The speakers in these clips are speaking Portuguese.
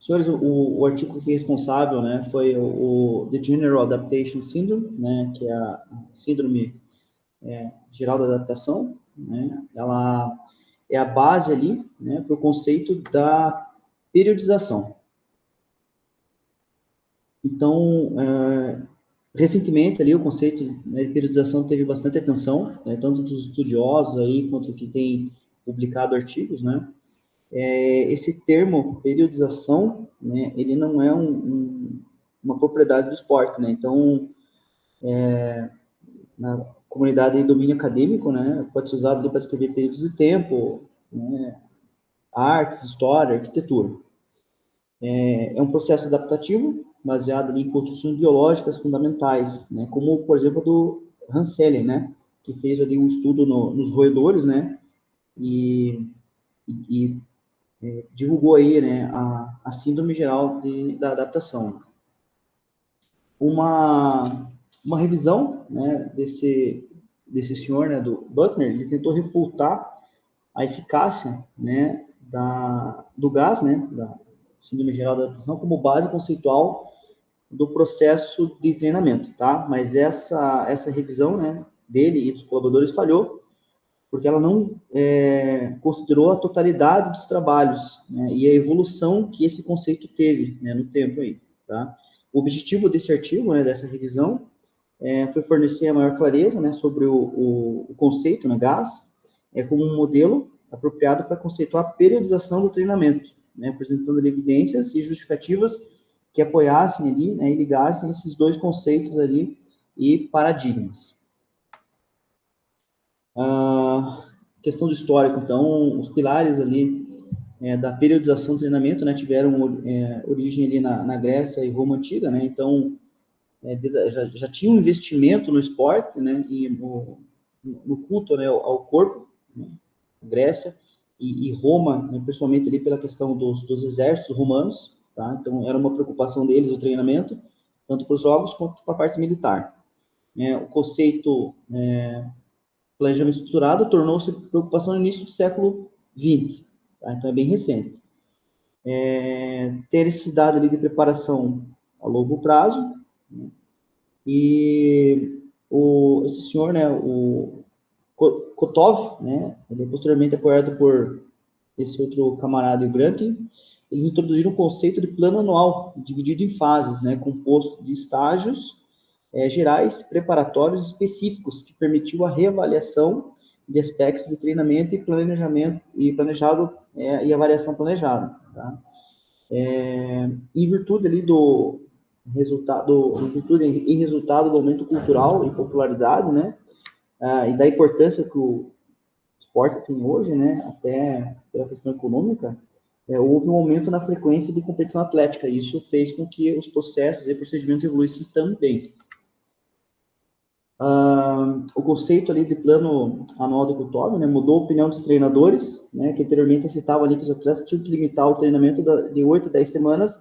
Senhores, o artigo que foi responsável, né, foi o The General Adaptation Syndrome, né, que é a síndrome geral da adaptação, né, ela é a base ali, né, para o conceito da periodização. Então, recentemente ali o conceito, né, de periodização teve bastante atenção, né, tanto dos estudiosos aí quanto que tem publicado artigos, né. Esse termo periodização, né, ele não é uma propriedade do esporte, né. Então, na comunidade de domínio acadêmico, né, pode ser usado para escrever períodos de tempo, né, artes, história, arquitetura. É um processo adaptativo baseado ali em construções biológicas fundamentais, né, como, por exemplo, do Hanselin, né, que fez ali um estudo nos roedores, né, e divulgou aí, né, a síndrome geral da adaptação. Uma revisão, né, desse senhor, né, do Buckner, ele tentou refutar a eficácia, né, do gás, né, da síndrome geral da adaptação, como base conceitual do processo de treinamento, tá? Mas essa revisão, né, dele e dos colaboradores falhou, porque ela não considerou a totalidade dos trabalhos, né, e a evolução que esse conceito teve, né, no tempo aí, tá? O objetivo desse artigo, né, dessa revisão, foi fornecer a maior clareza, né, sobre o conceito, né, GAS, como um modelo apropriado para conceituar a periodização do treinamento, né, apresentando evidências e justificativas que apoiassem ali, né, e ligassem esses dois conceitos ali e paradigmas. Questão do histórico, então, os pilares ali da periodização do treinamento, né, tiveram origem ali na Grécia e Roma Antiga, né, então, já tinha um investimento no esporte, né, e no culto, né, ao corpo, né, Grécia e Roma, né, principalmente ali pela questão dos exércitos romanos, tá? Então era uma preocupação deles o treinamento, tanto para os jogos quanto para a parte militar. O conceito planejamento estruturado tornou-se preocupação no início do século XX, tá? Então é bem recente. Ter necessidade ali de preparação a longo prazo, né? E esse senhor, né, o Kotov, né, ele é posteriormente apoiado por esse outro camarada, o Grant, eles introduziram o conceito de plano anual, dividido em fases, né, composto de estágios gerais, preparatórios específicos, que permitiu a reavaliação de aspectos de treinamento e planejamento, e planejado, e a variação planejada, tá? Em virtude ali do resultado, em resultado do aumento cultural e popularidade, né, e da importância que o esporte tem hoje, né, até pela questão econômica, houve um aumento na frequência de competição atlética, e isso fez com que os processos e procedimentos evoluíssem também. O conceito ali de plano anual de Kotov, né, mudou a opinião dos treinadores, né, que anteriormente aceitavam ali que os atletas tinham que limitar o treinamento de 8 a 10 semanas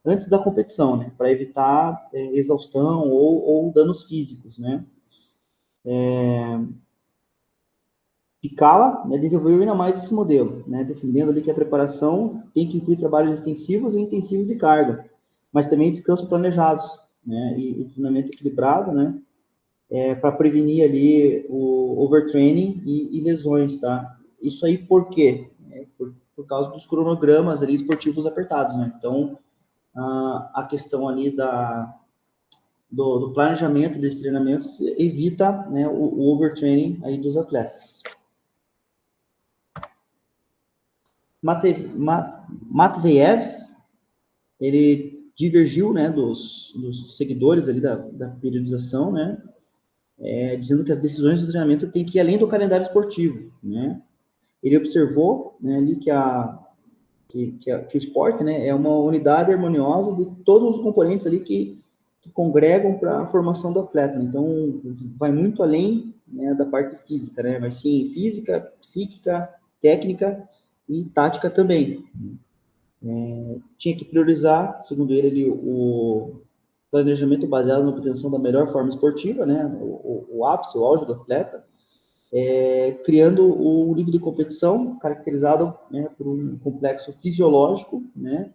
antes da competição, né, para evitar exaustão ou danos físicos, né. Picala, né, desenvolveu ainda mais esse modelo, né, defendendo ali que a preparação tem que incluir trabalhos extensivos e intensivos de carga, mas também descanso planejados, né, e treinamento equilibrado, né, para prevenir ali o overtraining e lesões, tá? Isso aí por quê? Por causa dos cronogramas ali esportivos apertados, né? Então, a questão ali do planejamento desses treinamentos evita, né, o overtraining aí dos atletas. Matveyev, ele divergiu, né, dos seguidores ali da periodização, né, dizendo que as decisões do treinamento têm que ir além do calendário esportivo, né. Ele observou, né, ali que o esporte, né, é uma unidade harmoniosa de todos os componentes ali que congregam para a formação do atleta, né? Então, vai muito além, né, da parte física, né, mas sim física, psíquica, técnica e tática também. Tinha que priorizar, segundo ele, o planejamento baseado na obtenção da melhor forma esportiva, né, o ápice, o auge do atleta, criando o nível de competição caracterizado, né, por um complexo fisiológico, né,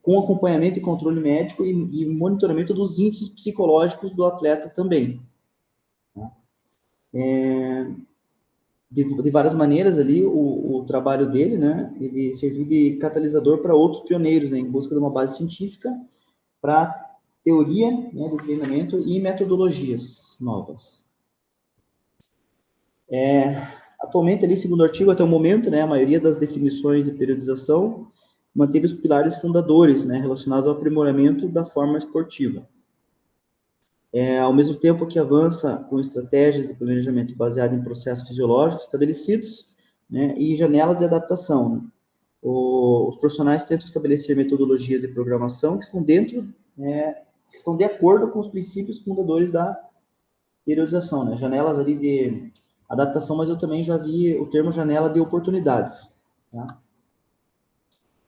com acompanhamento e controle médico e monitoramento dos índices psicológicos do atleta também. De várias maneiras ali, o trabalho dele, né, ele serviu de catalisador para outros pioneiros, né, em busca de uma base científica para teoria, né, do treinamento e metodologias novas. Atualmente, ali, segundo o artigo, até o momento, né, a maioria das definições de periodização manteve os pilares fundadores, né, relacionados ao aprimoramento da forma esportiva. Ao mesmo tempo que avança com estratégias de planejamento baseado em processos fisiológicos estabelecidos, né, e janelas de adaptação. Né? Os profissionais tentam estabelecer metodologias de programação que estão que estão de acordo com os princípios fundadores da periodização, né? Janelas ali de adaptação, mas eu também já vi o termo janela de oportunidades. Tá?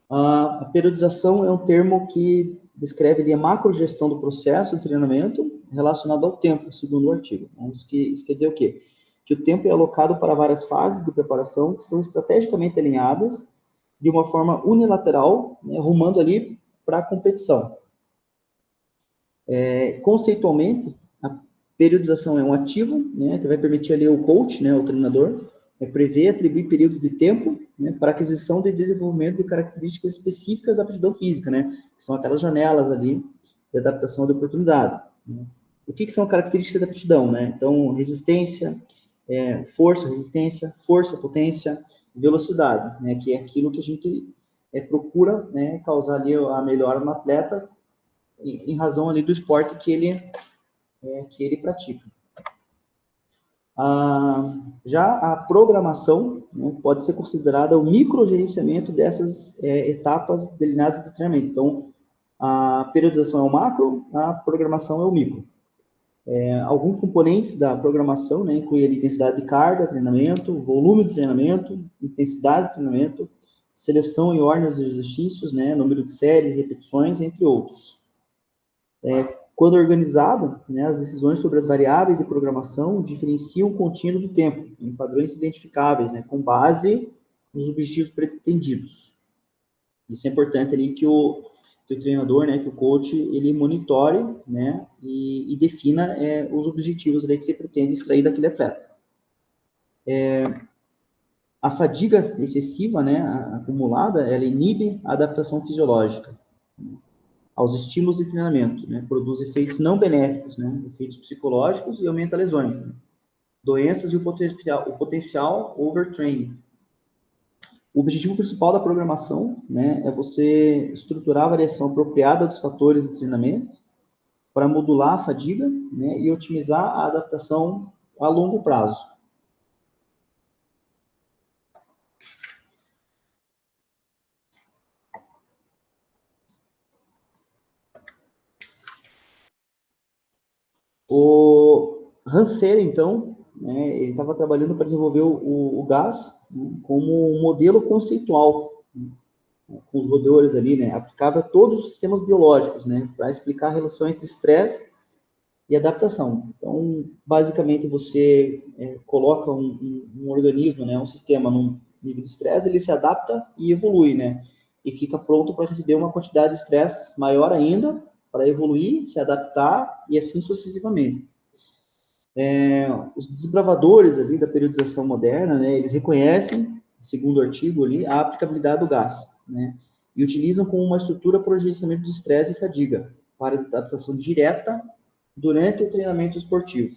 A periodização é um termo que descreve ali a macrogestão do processo de treinamento relacionado ao tempo, segundo o artigo. Isso quer dizer o quê? Que o tempo é alocado para várias fases de preparação que estão estrategicamente alinhadas de uma forma unilateral, né, rumando ali para a competição. Conceitualmente, a periodização é um ativo, né, que vai permitir ali o coach, né, o treinador, prever e atribuir períodos de tempo, né, para aquisição e desenvolvimento de características específicas da aptidão física, né, que são aquelas janelas ali de adaptação de oportunidade. Né. O que são características da aptidão? Né? Então, resistência, força, potência, velocidade, né, que é aquilo que a gente procura, né, causar ali a melhora no atleta em razão ali do esporte que ele pratica. Já a programação, né, pode ser considerada o microgerenciamento dessas etapas delineadas do treinamento. Então, a periodização é o macro, a programação é o micro. Alguns componentes da programação, né, incluem a intensidade de carga, treinamento, volume de treinamento, intensidade de treinamento, seleção e ordem dos exercícios, né, número de séries, repetições, entre outros. Quando organizado, né, as decisões sobre as variáveis de programação diferenciam o contínuo do tempo, em padrões identificáveis, né, com base nos objetivos pretendidos. Isso é importante ali que o treinador, né, que o coach, ele monitore, né, e defina os objetivos ali que você pretende extrair daquele atleta. A fadiga excessiva, né, acumulada, ela inibe a adaptação fisiológica aos estímulos de treinamento, né, produz efeitos não benéficos, né, efeitos psicológicos e aumenta lesões, né, doenças e o potencial overtraining. O objetivo principal da programação, né, é você estruturar a variação apropriada dos fatores de treinamento para modular a fadiga, né, e otimizar a adaptação a longo prazo. O Hanser, então, né, ele estava trabalhando para desenvolver o GAS, né, como um modelo conceitual, né, com os rodeadores ali, né, aplicável a todos os sistemas biológicos, né, para explicar a relação entre estresse e adaptação. Então, basicamente, você coloca um organismo, né, um sistema num nível de estresse, ele se adapta e evolui, né, e fica pronto para receber uma quantidade de estresse maior ainda, para evoluir, se adaptar e assim sucessivamente. Os desbravadores ali da periodização moderna, né, eles reconhecem, segundo o artigo ali, a aplicabilidade do GAS, né, e utilizam como uma estrutura para o gerenciamento de estresse e fadiga, para adaptação direta durante o treinamento esportivo.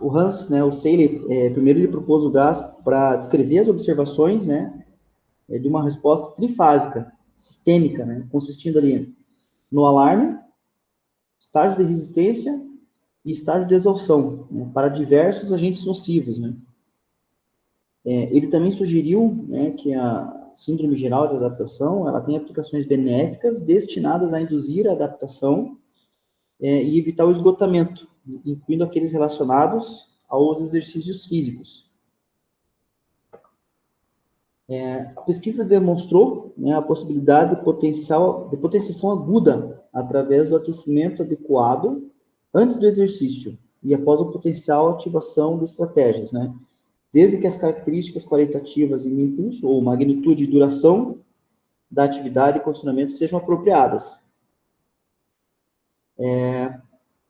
O Hans, né, o Seeley, primeiro ele propôs o GAS para descrever as observações, né, de uma resposta trifásica, sistêmica, né, consistindo ali no alarme, estágio de resistência e estágio de exaustão, né, para diversos agentes nocivos, né. Ele também sugeriu, né, que a síndrome geral de adaptação, ela tem aplicações benéficas destinadas a induzir a adaptação e evitar o esgotamento, incluindo aqueles relacionados aos exercícios físicos. A pesquisa demonstrou, né, a possibilidade de potenciação aguda através do aquecimento adequado antes do exercício e após a potencial ativação de estratégias, né? desde que as características qualitativas em impulso ou magnitude e duração da atividade e condicionamento sejam apropriadas.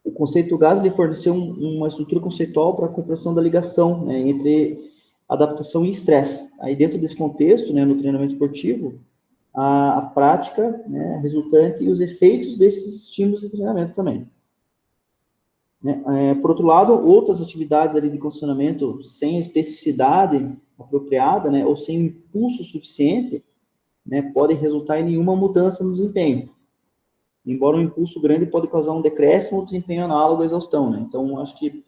O conceito gás ele forneceu uma estrutura conceitual para a compreensão da ligação, né, entre adaptação e estresse. Aí, dentro desse contexto, né, no treinamento esportivo, a prática, né, resultante e os efeitos desses estímulos de treinamento também. Né? Por outro lado, outras atividades ali de condicionamento sem especificidade apropriada, né, ou sem impulso suficiente, né, podem resultar em nenhuma mudança no desempenho. Embora um impulso grande pode causar um decréscimo ou desempenho análogo à exaustão, né? Então, acho que,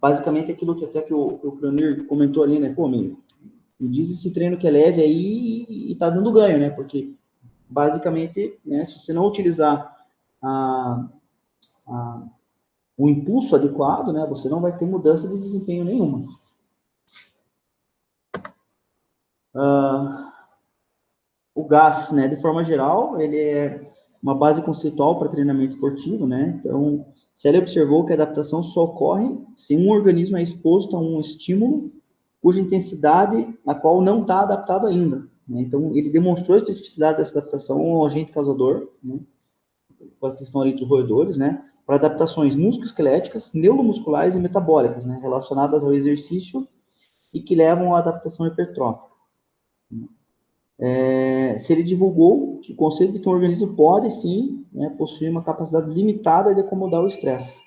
basicamente, aquilo que até que o Cronir comentou ali, né? Pô, me diz esse treino que é leve aí e tá dando ganho, né? Porque, basicamente, né, se você não utilizar o impulso adequado, né, você não vai ter mudança de desempenho nenhuma. O gás, né, de forma geral, ele é uma base conceitual para treinamento esportivo, né? Então, se ele observou que a adaptação só ocorre se um organismo é exposto a um estímulo cuja intensidade a qual não está adaptado ainda, né? Então, ele demonstrou a especificidade dessa adaptação ao agente causador, né, com a questão ali dos roedores, né, para adaptações musculoesqueléticas, neuromusculares e metabólicas, né, relacionadas ao exercício e que levam à adaptação hipertrófica. Se ele divulgou que o conceito de que um organismo pode, sim, né, possuir uma capacidade limitada de acomodar o estresse.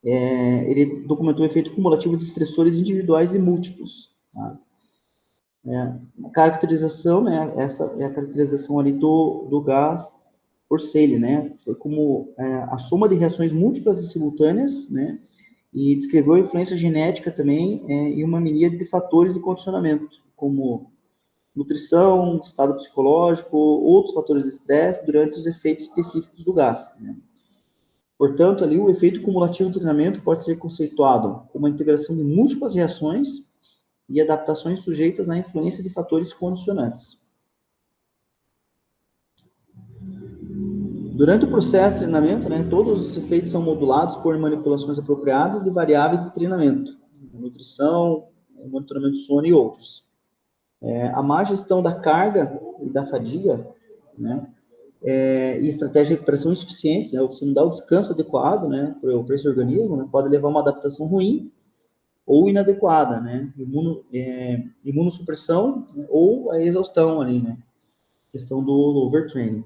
Ele documentou o efeito cumulativo de estressores individuais e múltiplos. Tá? A caracterização, né, essa é a caracterização ali do gás por Seeley, né, foi como a soma de reações múltiplas e simultâneas, né, e descreveu a influência genética também e uma miríade de fatores de condicionamento, como nutrição, estado psicológico, outros fatores de estresse durante os efeitos específicos do gás. Né? Portanto, ali o efeito cumulativo do treinamento pode ser conceituado como a integração de múltiplas reações e adaptações sujeitas à influência de fatores condicionantes. Durante o processo de treinamento, né, todos os efeitos são modulados por manipulações apropriadas de variáveis de treinamento, nutrição, monitoramento de sono e outros. A má gestão da carga e da fadiga, né, e estratégias de recuperação insuficientes, né, você não dá o descanso adequado, né, para esse organismo, né, pode levar a uma adaptação ruim ou inadequada, né, imunossupressão, né, ou a exaustão ali, né, questão do overtraining.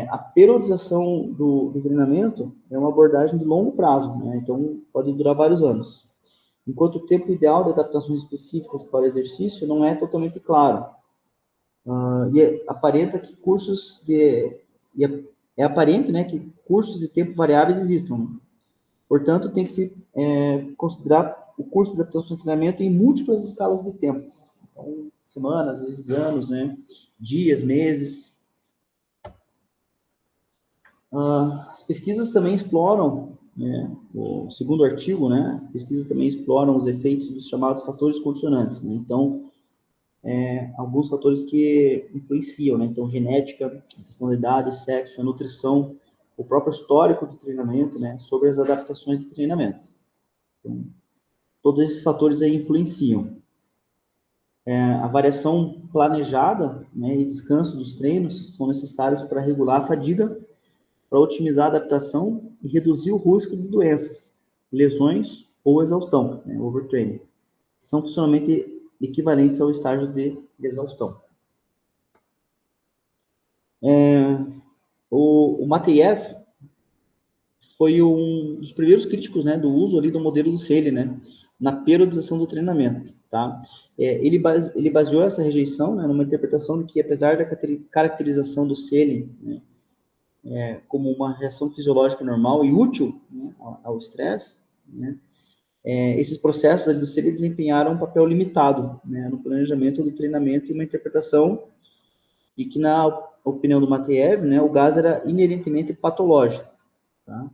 A periodização do treinamento é uma abordagem de longo prazo, né, então pode durar vários anos. Enquanto o tempo ideal de adaptações específicas para o exercício não é totalmente claro. E aparenta que cursos de... É aparente, né, que cursos de tempo variáveis existam. Portanto, tem que se considerar o curso de adaptação de treinamento em múltiplas escalas de tempo. Então, semanas, às vezes anos, né, dias, meses. As pesquisas também exploram, né, o segundo artigo, né, pesquisas também exploram os efeitos dos chamados fatores condicionantes. Né? Então, alguns fatores que influenciam, né? Então, genética, questão da idade, sexo, a nutrição, o próprio histórico do treinamento, né? Sobre as adaptações de treinamento. Então, todos esses fatores aí influenciam. A variação planejada, né, e descanso dos treinos são necessários para regular a fadiga, para otimizar a adaptação e reduzir o risco de doenças, lesões ou exaustão, né, overtraining. São funcionalmente equivalentes ao estágio de exaustão. O Mateev foi um dos primeiros críticos, né, do uso ali do modelo do Seeley, né, na periodização do treinamento, tá? Ele baseou essa rejeição, né, numa interpretação de que, apesar da caracterização do Seeley, né, como uma reação fisiológica normal e útil, né, ao estresse, né, esses processos ali do Seeley desempenharam um papel limitado, né, no planejamento do treinamento e uma interpretação, e que, na opinião do Mateev, né, o gás era inerentemente patológico. Tá?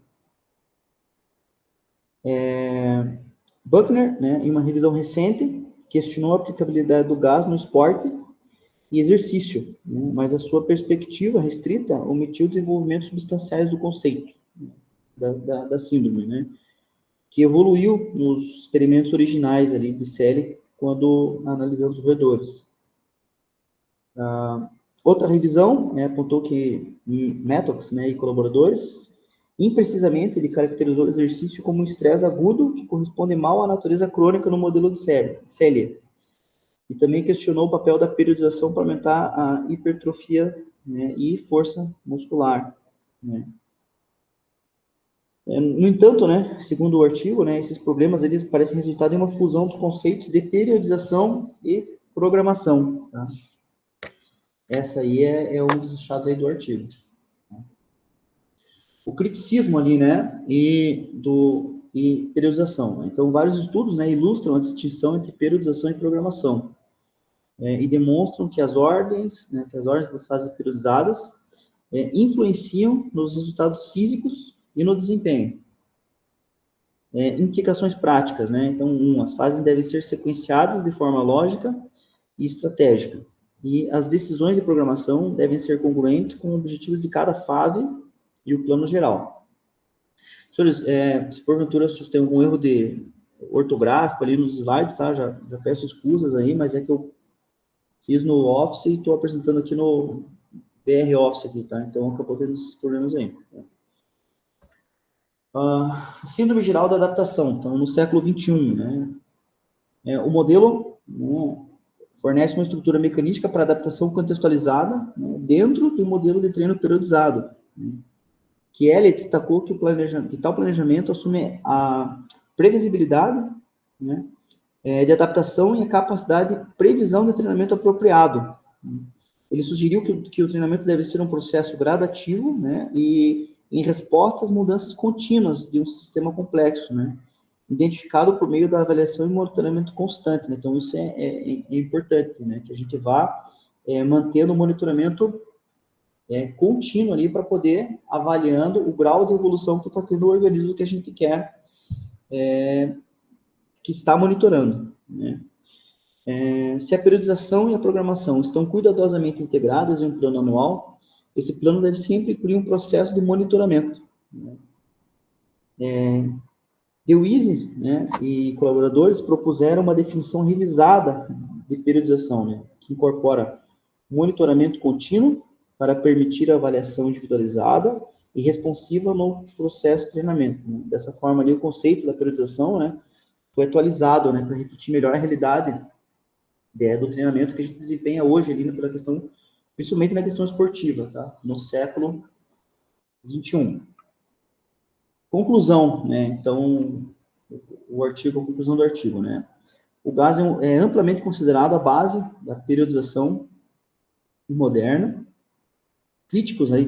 Buckner, né, em uma revisão recente, questionou a aplicabilidade do gás no esporte e exercício, né, mas a sua perspectiva restrita omitiu o desenvolvimento substanciais do conceito. da síndrome, né? Que evoluiu nos experimentos originais ali de Selle, quando analisando os roedores. Outra revisão, né, apontou que Mattox, né, e colaboradores, imprecisamente, ele caracterizou o exercício como um estresse agudo que corresponde mal à natureza crônica no modelo de Selle. E também questionou o papel da periodização para aumentar a hipertrofia, né, e força muscular, né. No entanto, né, segundo o artigo, né, esses problemas eles parecem resultado de uma fusão dos conceitos de periodização e programação. Tá? Essa aí é um dos achados aí do artigo. O criticismo ali, né, e periodização. Né? Então, vários estudos, né, ilustram a distinção entre periodização e programação. E demonstram que as ordens das fases periodizadas influenciam nos resultados físicos e no desempenho. Implicações práticas, né? Então, as fases devem ser sequenciadas de forma lógica e estratégica. E as decisões de programação devem ser congruentes com os objetivos de cada fase e o plano geral. Senhores, se porventura vocês têm algum erro de ortográfico ali nos slides, tá? Já peço excusas aí, mas é que eu fiz no Office e estou apresentando aqui no BR Office aqui, tá? Então, acabou tendo esses problemas aí. Síndrome geral da adaptação, então, no século XXI, né? O modelo, né, fornece uma estrutura mecanística para adaptação contextualizada, né, dentro do modelo de treino periodizado. Né? Que Elliott destacou que tal planejamento assume a previsibilidade, né, de adaptação e a capacidade de previsão de treinamento apropriado. Ele sugeriu que o treinamento deve ser um processo gradativo, né, e em resposta às mudanças contínuas de um sistema complexo, né, identificado por meio da avaliação e monitoramento constante. Né? Então, isso é importante, né, que a gente vá mantendo o monitoramento contínuo ali para poder avaliando o grau de evolução que está tendo o organismo que a gente quer, que está monitorando. Né? Se a periodização e a programação estão cuidadosamente integradas em um plano anual, esse plano deve sempre incluir um processo de monitoramento. Né? Dewey, né, e colaboradores propuseram uma definição revisada de periodização, né, que incorpora monitoramento contínuo para permitir a avaliação individualizada e responsiva no processo de treinamento. Né. Dessa forma, ali, o conceito da periodização, né, foi atualizado, né, para refletir melhor a realidade do treinamento que a gente desempenha hoje, ali, pela questão, principalmente na questão esportiva, tá, no século XXI. Conclusão, né? Então, a conclusão do artigo, né? O GAS é amplamente considerado a base da periodização moderna. Críticos aí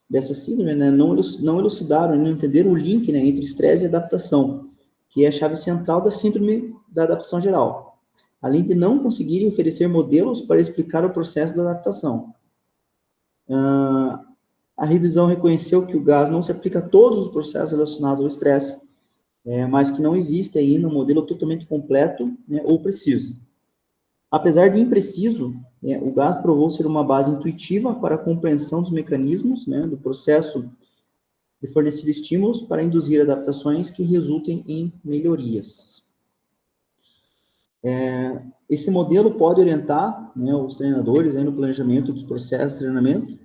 dessa síndrome, né, não elucidaram, não entenderam o link, né, entre estresse e adaptação, que é a chave central da síndrome da adaptação geral, além de não conseguirem oferecer modelos para explicar o processo da adaptação. A revisão reconheceu que o GAS não se aplica a todos os processos relacionados ao estresse, mas que não existe ainda um modelo totalmente completo, né, ou preciso. Apesar de impreciso, o GAS provou ser uma base intuitiva para a compreensão dos mecanismos, né, do processo de fornecer estímulos para induzir adaptações que resultem em melhorias. Esse modelo pode orientar, né, os treinadores aí no planejamento dos processos de treinamento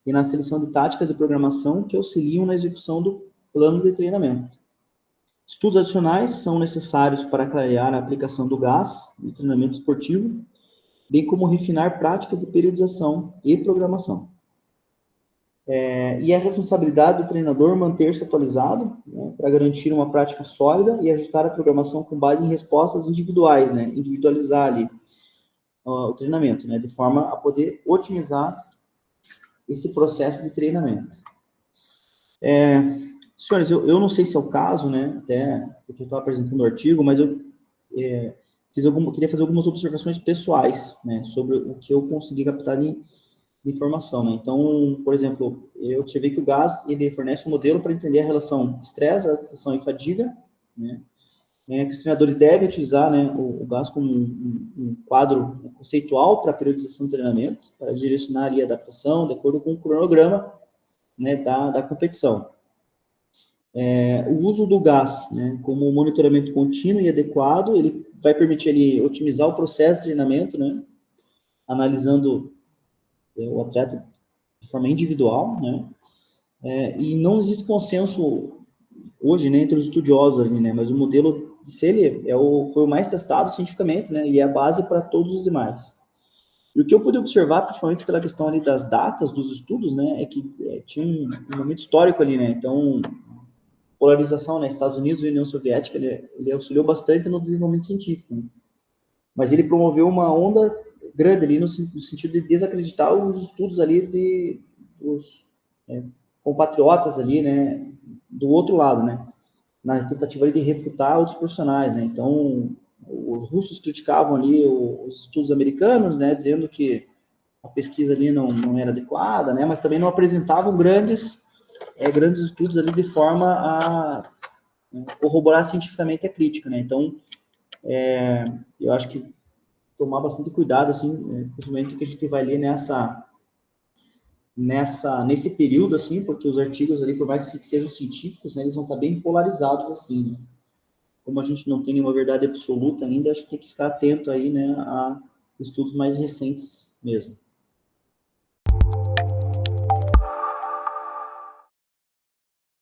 e na seleção de táticas de programação que auxiliam na execução do plano de treinamento. Estudos adicionais são necessários para clarear a aplicação do GAS no treinamento esportivo, bem como refinar práticas de periodização e programação. E a responsabilidade do treinador manter-se atualizado, né, para garantir uma prática sólida e ajustar a programação com base em respostas individuais, né, individualizar ali o treinamento, né, de forma a poder otimizar esse processo de treinamento. Senhores, eu não sei se é o caso, né, até porque eu estava apresentando o artigo, mas eu queria fazer algumas observações pessoais, né, sobre o que eu consegui captar de informação, né. Então, por exemplo, eu observei que o GAS, ele fornece um modelo para entender a relação estresse, adaptação e fadiga, né, que os treinadores devem utilizar, né, o GAS como um quadro conceitual para a periodização do treinamento, para direcionar ali a adaptação de acordo com o cronograma, né, da competição. O uso do gás, né, como monitoramento contínuo e adequado, ele vai permitir ele otimizar o processo de treinamento, né, analisando o atleta de forma individual, né, e não existe consenso hoje, né, entre os estudiosos ali, né, mas o modelo de CELI foi o mais testado cientificamente, né, e é a base para todos os demais. E o que eu pude observar, principalmente pela questão ali das datas dos estudos, né, é que tinha um momento histórico ali, né, então, polarização, né, Estados Unidos e União Soviética, ele auxiliou bastante no desenvolvimento científico, né, mas ele promoveu uma onda grande ali no sentido de desacreditar os estudos ali dos compatriotas ali, né, do outro lado, né, na tentativa de refutar outros profissionais, né, então os russos criticavam ali os estudos americanos, né, dizendo que a pesquisa ali não era adequada, né, mas também não apresentavam grandes estudos ali de forma a corroborar cientificamente a crítica, né, então eu acho que tomar bastante cuidado, assim, principalmente que a gente vai ler nesse período, assim, porque os artigos ali, por mais que sejam científicos, né, eles vão estar bem polarizados, assim, né? Como a gente não tem nenhuma verdade absoluta ainda, acho que tem que ficar atento aí, né, a estudos mais recentes mesmo.